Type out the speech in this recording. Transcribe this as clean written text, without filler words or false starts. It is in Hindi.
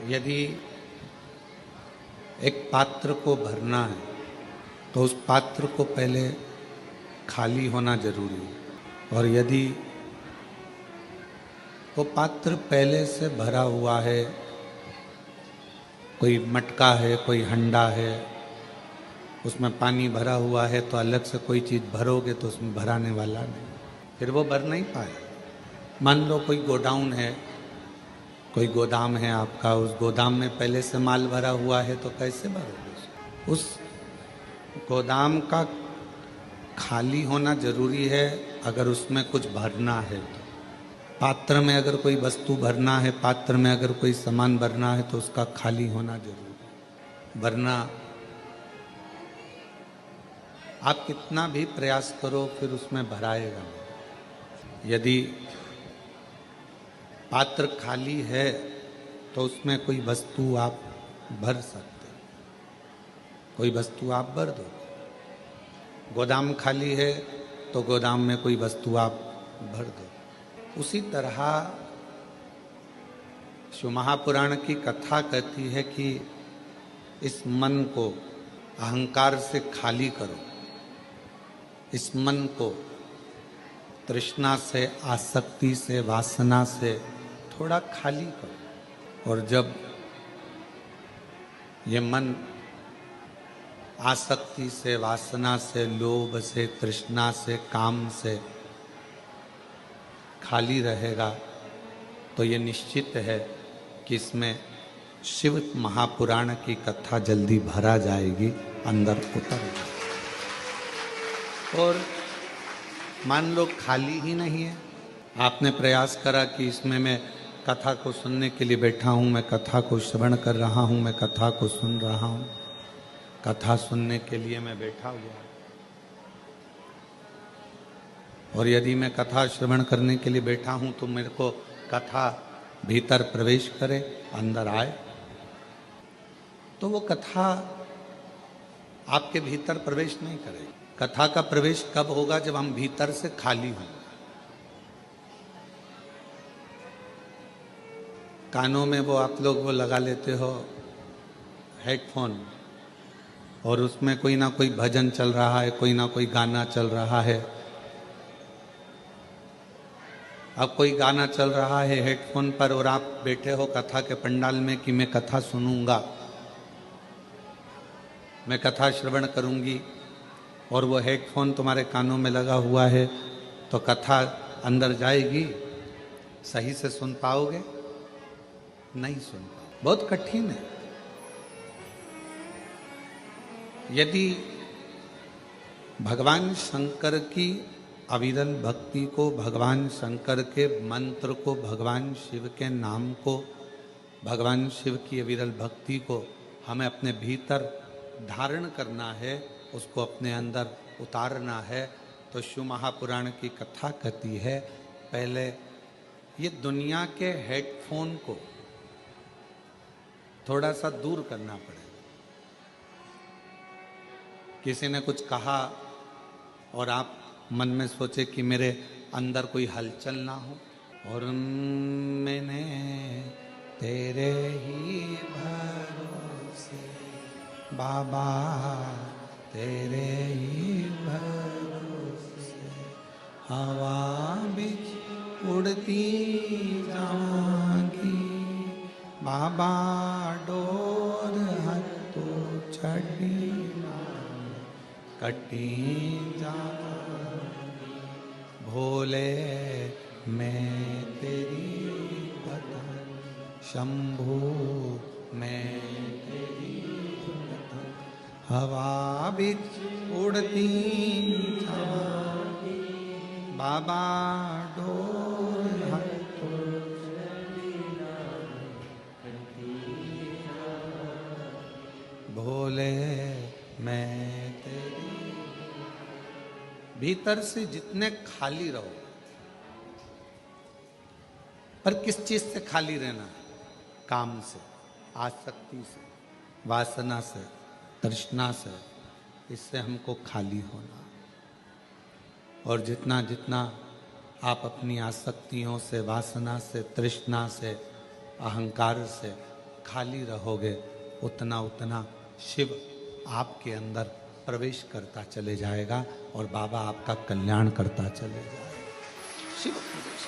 यदि एक पात्र को भरना है तो उस पात्र को पहले खाली होना जरूरी है। और यदि वो पात्र पहले से भरा हुआ है, कोई मटका है, कोई हंडा है, उसमें पानी भरा हुआ है, तो अलग से कोई चीज़ भरोगे तो उसमें भराने वाला नहीं, फिर वो भर नहीं पाए। मान लो कोई गोडाउन है, कोई गोदाम है आपका, उस गोदाम में पहले से माल भरा हुआ है तो कैसे भरोगे? उस गोदाम का खाली होना जरूरी है अगर उसमें कुछ भरना है तो। पात्र में अगर कोई वस्तु भरना है, पात्र में अगर कोई सामान भरना है तो उसका खाली होना जरूरी है। वरना आप कितना भी प्रयास करो फिर उसमें भराएगा नहीं। यदि पात्र खाली है तो उसमें कोई वस्तु आप भर सकते, कोई वस्तु आप भर दो। गोदाम खाली है तो गोदाम में कोई वस्तु आप भर दो। उसी तरह शिव महापुराण की कथा कहती है कि इस मन को अहंकार से खाली करो, इस मन को तृष्णा से, आसक्ति से, वासना से थोड़ा खाली करो। और जब ये मन आसक्ति से, वासना से, लोभ से, तृष्णा से, काम से खाली रहेगा तो ये निश्चित है कि इसमें शिव महापुराण की कथा जल्दी भरा जाएगी, अंदर उतर जाएगी। और मान लो खाली ही नहीं है, आपने प्रयास करा कि इसमें मैं कथा को सुनने के लिए बैठा हूँ, मैं कथा को श्रवण कर रहा हूँ, मैं कथा को सुन रहा हूँ, कथा सुनने के लिए मैं बैठा हुआ हूँ। और यदि मैं कथा श्रवण करने के लिए बैठा हूँ तो मेरे को कथा भीतर प्रवेश करे, अंदर आए, तो वो कथा आपके भीतर प्रवेश नहीं करेगी। कथा का प्रवेश कब होगा? जब हम भीतर से खाली हों। कानों में वो आप लोग वो लगा लेते हो हेडफोन, और उसमें कोई ना कोई भजन चल रहा है, कोई ना कोई गाना चल रहा है। अब कोई गाना चल रहा है हेडफोन पर और आप बैठे हो कथा के पंडाल में कि मैं कथा सुनूंगा, मैं कथा श्रवण करूंगी, और वो हेडफोन तुम्हारे कानों में लगा हुआ है, तो कथा अंदर जाएगी? सही से सुन पाओगे? नहीं सुन पाओगे, बहुत कठिन है। यदि भगवान शंकर की अविरल भक्ति को, भगवान शंकर के मंत्र को, भगवान शिव के नाम को, भगवान शिव की अविरल भक्ति को हमें अपने भीतर धारण करना है, उसको अपने अंदर उतारना है, तो शिव महापुराण की कथा कहती है पहले ये दुनिया के हेडफोन को थोड़ा सा दूर करना पड़ेगा। किसी ने कुछ कहा और आप मन में सोचे कि मेरे अंदर कोई हलचल ना हो, और मैंने तेरे ही भरोसे बाबा, तेरे ही भरोसे हवा बिच उड़ती जाऊंगी बाबा, डोर हथो छड़ी कटी जा भोले, मैं तेरी कथा शंभू, मैं तेरी कथा हवा बिच उड़ती जाऊंगी बाबा, डोर हथो भोले, मैं तेरी। भीतर से जितने खाली रहो, पर किस चीज से खाली रहना? काम से, आसक्ति से, वासना से, तृष्णा से, इससे हमको खाली होना। और जितना जितना आप अपनी आसक्तियों से, वासना से, तृष्णा से, अहंकार से खाली रहोगे उतना उतना शिव आपके अंदर प्रवेश करता चले जाएगा और बाबा आपका कल्याण करता चले जाएगा। शिव प्रवेश